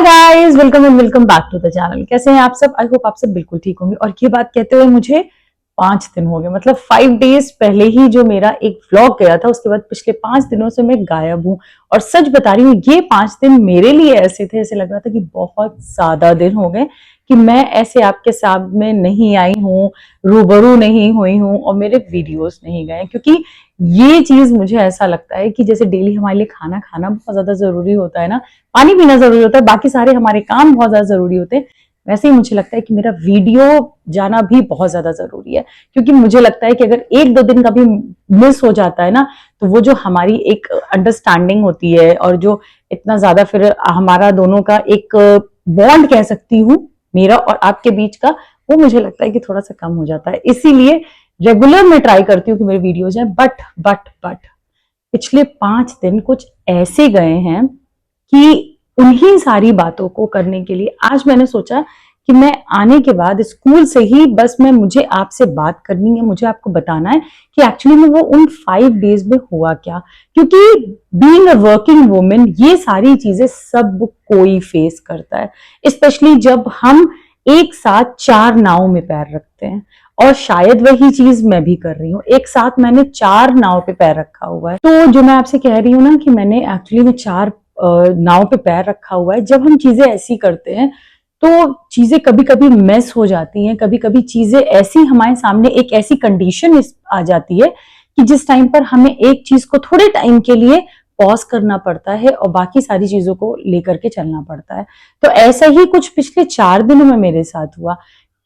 Guys, welcome and welcome back to the channel. कैसे हैं आप सब? आई होप आप सब बिल्कुल ठीक होंगे। और ये बात कहते हुए मुझे 5 दिन हो गए, मतलब 5 डेज पहले ही जो मेरा एक व्लॉग गया था, उसके बाद पिछले 5 दिनों से मैं गायब हूँ। और सच बता रही हूँ, ये 5 दिन मेरे लिए ऐसे थे, ऐसे लग रहा था कि बहुत ज्यादा दिन हो गए कि मैं ऐसे आपके सामने नहीं आई हूँ, रूबरू नहीं हुई हूँ और मेरे वीडियोस नहीं गए। क्योंकि ये चीज मुझे ऐसा लगता है कि जैसे डेली हमारे लिए खाना खाना बहुत ज्यादा जरूरी होता है ना, पानी पीना जरूरी होता है, बाकी सारे हमारे काम बहुत ज्यादा जरूरी होते हैं, वैसे ही मुझे लगता है कि मेरा वीडियो जाना भी बहुत ज्यादा जरूरी है। क्योंकि मुझे लगता है कि अगर 1-2 दिन का भी मिस हो जाता है ना, तो वो जो हमारी एक अंडरस्टैंडिंग होती है और जो इतना ज्यादा फिर हमारा दोनों का एक बॉन्ड कह सकती हूँ, मेरा और आपके बीच का, वो मुझे लगता है कि थोड़ा सा कम हो जाता है। इसीलिए रेगुलर मैं ट्राई करती हूँ कि मेरे वीडियो जाए, बट पिछले 5 दिन कुछ ऐसे गए हैं कि उन्हीं सारी बातों को करने के लिए आज मैंने सोचा कि मैं आने के बाद स्कूल से ही बस मुझे आपसे बात करनी है, मुझे आपको बताना है कि एक्चुअली में वो उन 5 डेज में हुआ क्या। क्योंकि बीइंग अ वर्किंग वुमेन ये सारी चीजें सब कोई फेस करता है, स्पेशली जब हम एक साथ 4 नाव में पैर रखते हैं। और शायद वही चीज मैं भी कर रही हूँ, एक साथ मैंने 4 नाव पे पैर रखा हुआ है। तो जो मैं आपसे कह रही हूँ ना कि मैंने एक्चुअली में 4 नाव पे पैर रखा हुआ है। जब हम चीजें ऐसी करते हैं तो चीजें कभी कभी मेस हो जाती हैं, कभी कभी चीजें ऐसी हमारे सामने एक ऐसी कंडीशन आ जाती है कि जिस टाइम पर हमें एक चीज को थोड़े टाइम के लिए पॉज करना पड़ता है और बाकी सारी चीजों को लेकर के चलना पड़ता है। तो ऐसा ही कुछ पिछले 4 दिनों में मेरे साथ हुआ।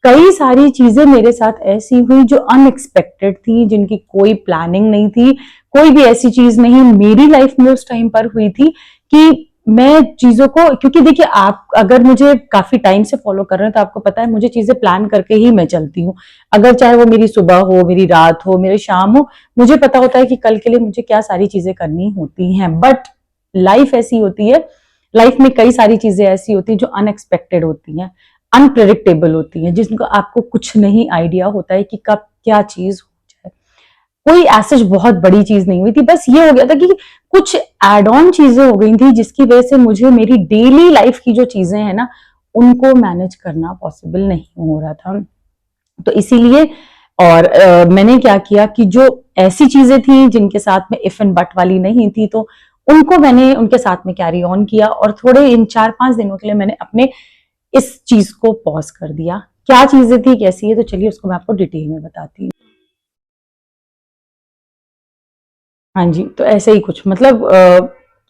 कई सारी चीजें मेरे साथ ऐसी हुई जो अनएक्सपेक्टेड थी, जिनकी कोई प्लानिंग नहीं थी, कोई भी ऐसी चीज नहीं मेरी लाइफ में उस टाइम पर हुई थी कि मैं चीजों को, क्योंकि देखिए आप अगर मुझे काफी टाइम से फॉलो कर रहे हैं तो आपको पता है मुझे चीजें प्लान करके ही मैं चलती हूँ। अगर चाहे वो मेरी सुबह हो, मेरी रात हो, मेरी शाम हो, मुझे पता होता है कि कल के लिए मुझे क्या सारी चीजें करनी होती हैं। बट लाइफ ऐसी होती है, लाइफ में कई सारी चीजें ऐसी होती हैं जो अनएक्सपेक्टेड होती हैं, अनप्रेडिक्टेबल होती हैं, जिनको आपको कुछ नहीं आइडिया होता है कि कब क्या चीज हो जाए। कोई ऐसी बहुत बड़ी चीज नहीं हुई थी, बस ये हो गया था कि कुछ एड ऑन चीजें हो गई थी जिसकी वजह से मुझे मेरी डेली लाइफ की जो चीजें हैं ना, उनको मैनेज करना पॉसिबल नहीं हो रहा था। तो इसीलिए और मैंने क्या किया कि जो ऐसी चीजें थी जिनके साथ में इफ एंड बट वाली नहीं थी, तो उनको मैंने उनके साथ में कैरी ऑन किया और थोड़े इन 4-5 दिनों के लिए मैंने अपने इस चीज को पॉज कर दिया। क्या चीजें थी, कैसी है, तो चलिए उसको मैं आपको डिटेल में बताती हूँ। हाँ जी, तो ऐसे ही कुछ मतलब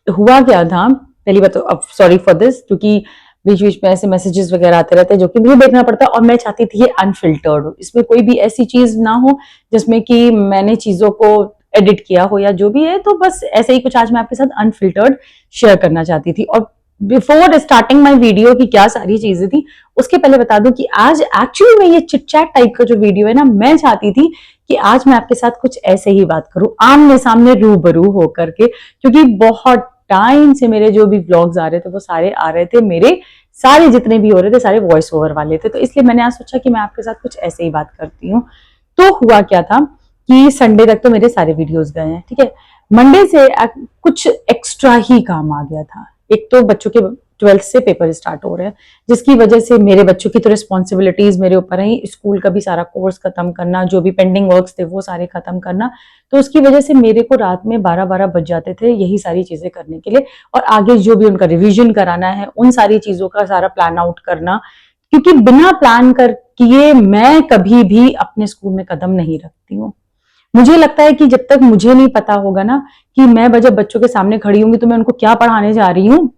हुआ क्या था, पहली बात तो अब सॉरी फॉर दिस, क्योंकि बीच बीच में ऐसे मैसेजेस वगैरह आते रहते हैं जो कि मुझे देखना पड़ता है और मैं चाहती थी ये अनफिल्टर्ड हो, इसमें कोई भी ऐसी चीज ना हो जिसमें कि मैंने चीजों को एडिट किया हो या जो भी है। तो बस ऐसे ही कुछ आज मैं आपके साथ अनफिल्टर्ड शेयर करना चाहती थी। और बिफोर स्टार्टिंग माई वीडियो की क्या सारी चीजें थी, उसके पहले बता दूं कि आज एक्चुअली में ये चिट चैट टाइप का जो वीडियो है ना, मैं चाहती थी कि आज मैं आपके साथ कुछ ऐसे ही बात करूं, आमने सामने रूबरू होकर के। क्योंकि बहुत टाइम से मेरे जो भी व्लॉग्स आ रहे थे वो सारे आ रहे थे, मेरे सारे जितने भी हो रहे थे सारे वॉइस ओवर वाले थे। तो इसलिए मैंने आज सोचा कि मैं आपके साथ कुछ ऐसे ही बात करती हूँ। तो हुआ क्या था कि संडे तक तो मेरे सारे वीडियोस गए हैं, ठीक है। मंडे से कुछ एक्स्ट्रा ही काम आ गया था। एक तो बच्चों के 12th से पेपर स्टार्ट हो रहे हैं, जिसकी वजह से मेरे बच्चों की तो रिस्पॉन्सिबिलिटीज मेरे ऊपर है, स्कूल का भी सारा कोर्स खत्म करना, जो भी पेंडिंग वर्क्स थे वो सारे खत्म करना। तो उसकी वजह से मेरे को रात में 12-12 बज जाते थे यही सारी चीजें करने के लिए, और आगे जो भी उनका रिविजन कराना है उन सारी चीजों का सारा प्लान आउट करना। क्योंकि बिना प्लान कर किए मैं कभी भी अपने स्कूल में कदम नहीं रखती हूँ। मुझे लगता है कि जब तक मुझे नहीं पता होगा ना कि मैं जब बच्चों के सामने खड़ी होंगी तो मैं उनको क्या पढ़ाने जा रही हूँ,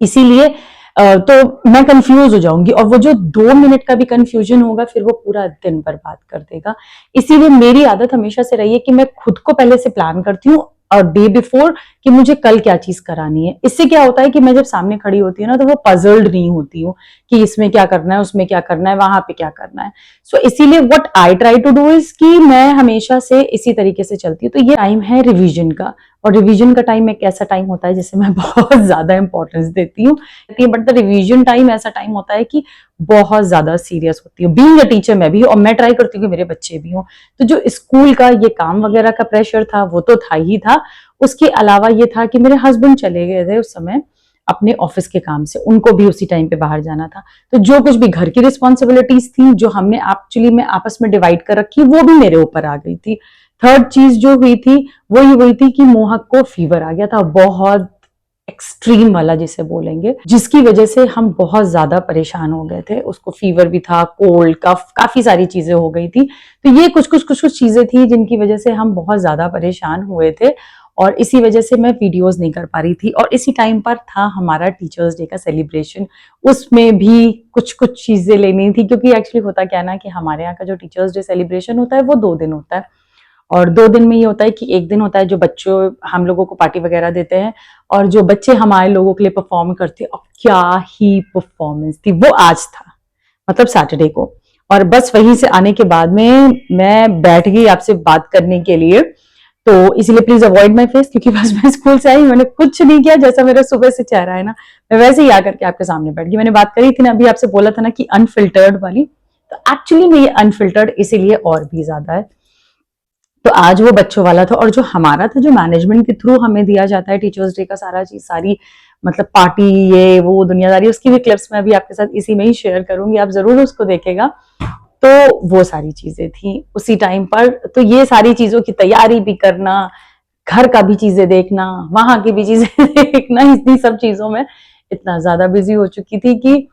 इसीलिए तो मैं कंफ्यूज हो जाऊंगी, और वो जो 2 मिनट का भी कंफ्यूजन होगा फिर वो पूरा दिन बर्बाद कर देगा। इसीलिए मेरी आदत हमेशा से रही है कि मैं खुद को पहले से प्लान करती हूँ और डे बिफोर कि मुझे कल क्या चीज करानी है। इससे क्या होता है कि मैं जब सामने खड़ी होती हूँ ना, तो वो पजल्ड नहीं होती हूँ कि इसमें क्या करना है, उसमें क्या करना है, वहां पे क्या करना है। सो इसीलिए what I try to do is कि मैं हमेशा से इसी तरीके से चलती हूँ। तो ये टाइम है रिविजन का, और रिवीजन का टाइम एक ऐसा टाइम होता है जिसे मैं बहुत ज्यादा इंपॉर्टेंस देती हूँ। बट द रिवीजन टाइम ऐसा टाइम होता है कि बहुत ज्यादा सीरियस होती हूँ। बीइंग अ टीचर मैं भी, और मैं ट्राई करती हूँ कि मेरे बच्चे भी हों। तो जो स्कूल का ये काम वगैरह का प्रेशर था वो तो था ही था, उसके अलावा ये था कि मेरे हस्बैंड चले गए थे उस समय अपने ऑफिस के काम से, उनको भी उसी टाइम पे बाहर जाना था। तो जो कुछ भी घर की रिस्पॉन्सिबिलिटीज थी जो हमने एक्चुअली में आपस में डिवाइड कर रखी, वो भी मेरे ऊपर आ गई थी। थर्ड चीज जो हुई थी वो ये हुई थी कि मोहक को फीवर आ गया था, बहुत एक्सट्रीम वाला जिसे बोलेंगे, जिसकी वजह से हम बहुत ज्यादा परेशान हो गए थे। उसको फीवर भी था, कोल्ड कफ, काफी सारी चीजें हो गई थी। तो ये कुछ चीजें थी जिनकी वजह से हम बहुत ज्यादा परेशान हुए थे और इसी वजह से मैं वीडियोस नहीं कर पा रही थी। और इसी टाइम पर था हमारा टीचर्स डे का सेलिब्रेशन, उसमें भी कुछ चीजें लेनी थी, क्योंकि एक्चुअली होता क्या ना कि हमारे यहाँ का जो टीचर्स डे सेलिब्रेशन होता है वो 2 दिन होता है। और 2 दिन में ये होता है कि एक दिन होता है जो बच्चों हम लोगों को पार्टी वगैरह देते हैं और जो बच्चे हमारे लोगों के लिए परफॉर्म करते हैं। और क्या ही परफॉर्मेंस थी, वो आज था, मतलब सैटरडे को। और बस वहीं से आने के बाद में मैं बैठ गई आपसे बात करने के लिए, तो इसीलिए प्लीज अवॉइड माय फेस, क्योंकि बस मैं स्कूल से आई, मैंने कुछ नहीं किया, जैसा मेरा सुबह से चेहरा है ना, मैं वैसे ही आकर के आपके सामने बैठ गई। मैंने बात करी थी ना अभी आपसे, बोला था ना कि अनफिल्टर्ड वाली, तो एक्चुअली में ये अनफिल्टर्ड इसीलिए और भी ज्यादा है। तो आज वो बच्चों वाला था, और जो हमारा था, जो मैनेजमेंट के थ्रू हमें दिया जाता है टीचर्स डे का सारा चीज, सारी मतलब पार्टी, ये वो दुनियादारी, उसकी भी क्लिप्स मैं अभी आपके साथ इसी में ही शेयर करूंगी, आप जरूर उसको देखेगा। तो वो सारी चीजें थी उसी टाइम पर। तो ये सारी चीजों की तैयारी भी करना, घर का भी चीजें देखना, वहां की भी चीजें देखना, इतनी सब चीजों में इतना ज्यादा बिजी हो चुकी थी कि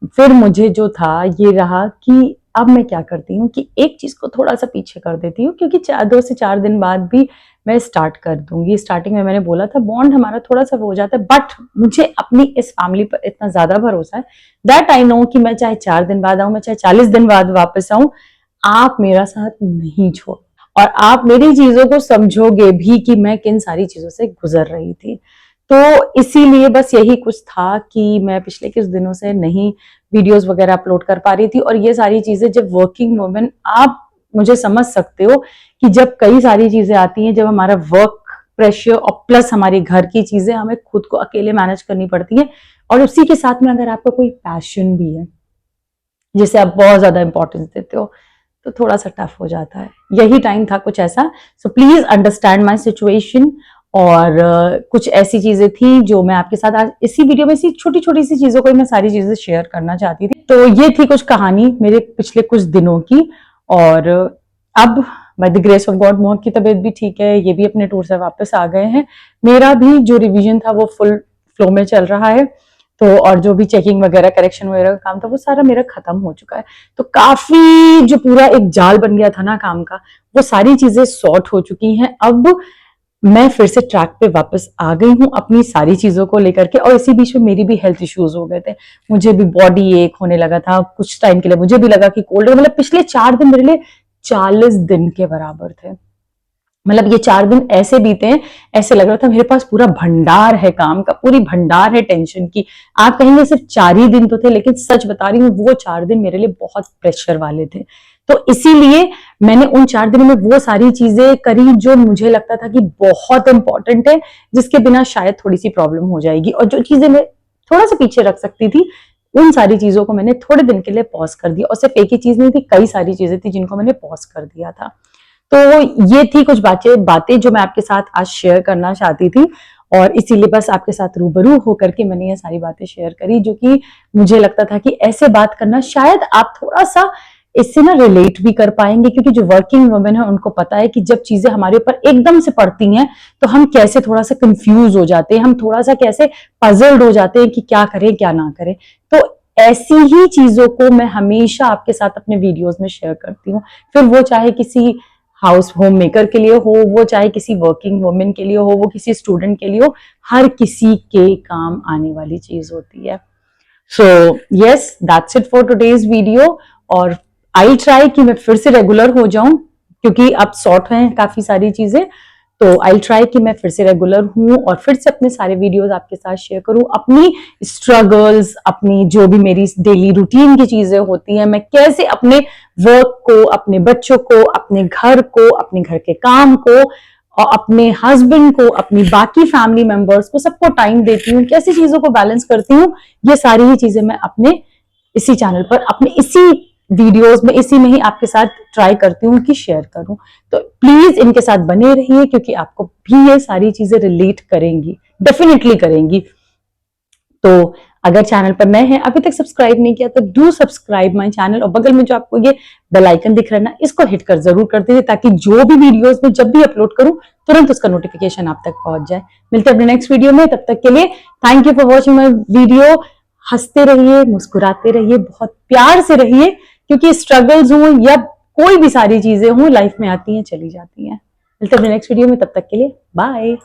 फिर मुझे जो था ये रहा कि अब मैं क्या करती हूँ कि एक चीज को थोड़ा सा पीछे कर देती हूँ, क्योंकि 2 से 4 दिन बाद भी मैं स्टार्ट कर दूंगी। स्टार्टिंग में मैंने बोला था बॉन्ड हमारा थोड़ा सा हो जाता है, बट मुझे अपनी इस फैमिली पर इतना ज्यादा भरोसा है दैट आई नो कि मैं चाहे 4 दिन बाद आऊं, मैं चाहे 40 दिन बाद वापस आऊं, आप मेरा साथ नहीं छोड़, और आप मेरी चीजों को समझोगे भी कि मैं किन सारी चीजों से गुजर रही थी। तो इसीलिए बस यही कुछ था कि मैं पिछले कुछ दिनों से नहीं वीडियोस वगैरह अपलोड कर पा रही थी। और ये सारी चीजें, जब वर्किंग वुमेन, आप मुझे समझ सकते हो कि जब कई सारी चीजें आती हैं, जब हमारा वर्क प्रेशर और प्लस हमारी घर की चीजें हमें खुद को अकेले मैनेज करनी पड़ती है, और उसी के साथ में अगर आपका कोई पैशन भी है जिसे आप बहुत ज्यादा इंपॉर्टेंस देते हो, तो थोड़ा सा टफ हो जाता है। यही टाइम था कुछ ऐसा। So please understand my situation. और कुछ ऐसी चीजें थी जो मैं आपके साथ आज इसी वीडियो में, इसी छोटी छोटी सी चीजों को मैं सारी चीजें शेयर करना चाहती थी। तो ये थी कुछ कहानी मेरे पिछले कुछ दिनों की। और अब by the grace of God मोहक की तबीयत भी ठीक है, ये भी अपने टूर से वापस आ गए हैं। मेरा भी जो रिवीजन था वो फुल फ्लो में चल रहा है। तो और जो भी चेकिंग वगैरह, करेक्शन वगैरह का काम था, वो सारा मेरा खत्म हो चुका है। तो काफी जो पूरा एक जाल बन गया था ना काम का, वो सारी चीजें सॉर्ट हो चुकी हैं। अब मैं फिर से ट्रैक पे वापस आ गई हूँ अपनी सारी चीजों को लेकर के। और इसी बीच में मेरी भी हेल्थ इश्यूज हो गए थे, मुझे भी बॉडी एक होने लगा था कुछ टाइम के लिए, मुझे भी लगा कि कोल्ड, मतलब पिछले 4 दिन मेरे लिए 40 दिन के बराबर थे। मतलब ये 4 दिन ऐसे बीते हैं, ऐसे लग रहा था मेरे पास पूरा भंडार है काम का, पूरी भंडार है टेंशन की। आप कहेंगे सिर्फ 4 ही दिन तो थे, लेकिन सच बता रही हूँ वो 4 दिन मेरे लिए बहुत प्रेशर वाले थे। तो इसीलिए मैंने उन 4 दिनों में वो सारी चीजें करी जो मुझे लगता था कि बहुत इंपॉर्टेंट है, जिसके बिना शायद थोड़ी सी प्रॉब्लम हो जाएगी। और जो चीजें मैं थोड़ा सा पीछे रख सकती थी, उन सारी चीजों को मैंने थोड़े दिन के लिए पॉज कर दिया। और सिर्फ एक ही चीज नहीं थी, कई सारी चीजें थी जिनको मैंने पॉज कर दिया था। तो ये थी कुछ बातें जो मैं आपके साथ आज शेयर करना चाहती थी। और इसीलिए बस आपके साथ रूबरू होकर के मैंने ये सारी बातें शेयर करी, जो कि मुझे लगता था कि ऐसे बात करना शायद आप थोड़ा सा इससे ना रिलेट भी कर पाएंगे, क्योंकि जो वर्किंग वुमेन है उनको पता है कि जब चीजें हमारे ऊपर एकदम से पड़ती हैं तो हम कैसे थोड़ा सा कंफ्यूज हो जाते हैं, हम थोड़ा सा कैसे पजल्ड हो जाते हैं कि क्या करें क्या ना करें। तो ऐसी ही चीजों को मैं हमेशा आपके साथ अपने वीडियोस में शेयर करती हूँ, फिर वो चाहे किसी हाउस होम मेकर के लिए हो, वो चाहे किसी वर्किंग वुमेन के लिए हो, वो किसी स्टूडेंट के लिए हो, हर किसी के काम आने वाली चीज होती है। So yes, that's it for today's video. और आई ट्राई कि मैं फिर से रेगुलर हो जाऊं, क्योंकि अब सॉर्ट हैं काफी सारी चीजें। तो आई ट्राई कि मैं फिर से रेगुलर हूं और फिर से अपने सारे वीडियोस आपके साथ शेयर करूं, अपनी स्ट्रगल्स, अपनी जो भी मेरी डेली रूटीन की चीजें होती हैं, मैं कैसे अपने वर्क को, अपने बच्चों को, अपने घर को, अपने घर के काम को, और अपने हस्बैंड को, अपनी बाकी फैमिली मेंबर्स को, सबको टाइम देती हूँ, कैसी चीजों को बैलेंस करती हूँ, ये सारी ही चीजें मैं अपने इसी चैनल पर, अपने इसी वीडियोस में, इसी में ही आपके साथ ट्राई करती हूँ कि शेयर करूं। तो प्लीज इनके साथ बने रहिए, क्योंकि आपको भी ये सारी चीजें रिलेट करेंगी, डेफिनेटली करेंगी। तो अगर चैनल पर नए हैं, अभी तक सब्सक्राइब नहीं किया तो डू सब्सक्राइब माय चैनल, और बगल में जो आपको ये बेल आइकन दिख रहा है ना, इसको हिट कर जरूर कर दीजिए ताकि जो भी वीडियोस में जब भी अपलोड करूं तुरंत उसका नोटिफिकेशन आप तक पहुंच जाए। मिलते हैं अपने नेक्स्ट वीडियो में, तब तक के लिए thank you for watching my video. हंसते रहिए, मुस्कुराते रहिए, बहुत प्यार से रहिए, क्योंकि स्ट्रगल्स हो या कोई भी सारी चीजें हों लाइफ में, आती हैं चली जाती हैं। मिलते हैं अपने नेक्स्ट वीडियो में, तब तक के लिए बाय।